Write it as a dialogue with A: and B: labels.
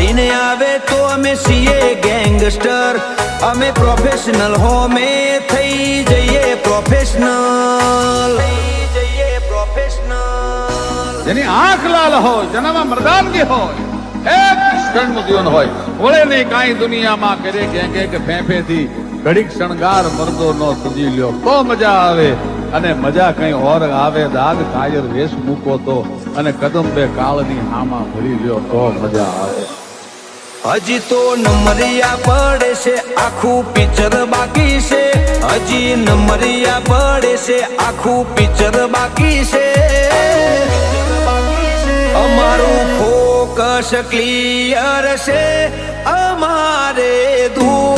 A: Scene આવે તો અમે છીએ ગેંગસ્ટર, અમે પ્રોફેશનલ હો મે થઈ જઈએ પ્રોફેશનલ,
B: જેની આંખ લાલ હોય, જેનામાં મર્દાનગી હોય, એક ક્ષણ જીવન હોય, વળે નહીં કાંઈ દુનિયામાં કરે કે ફેંફેથી ઘડીક શણગાર મરદો નો સજી લ્યો તો મજા આવે, અને મજા કઈ ઓર આવે દાગ કાયર વેશ મૂકો તો, અને કદમ બે કાળની હામાં ભરી લ્યો તો મજા આવે.
A: હજી તો નંબરિયા પડે છે, આખું પિક્ચર બાકી છે, હજી નંબરિયા પડે છે, આખું પિક્ચર બાકી છે. અમારું ફોકસ ક્લિયર છે, અમારે દૂર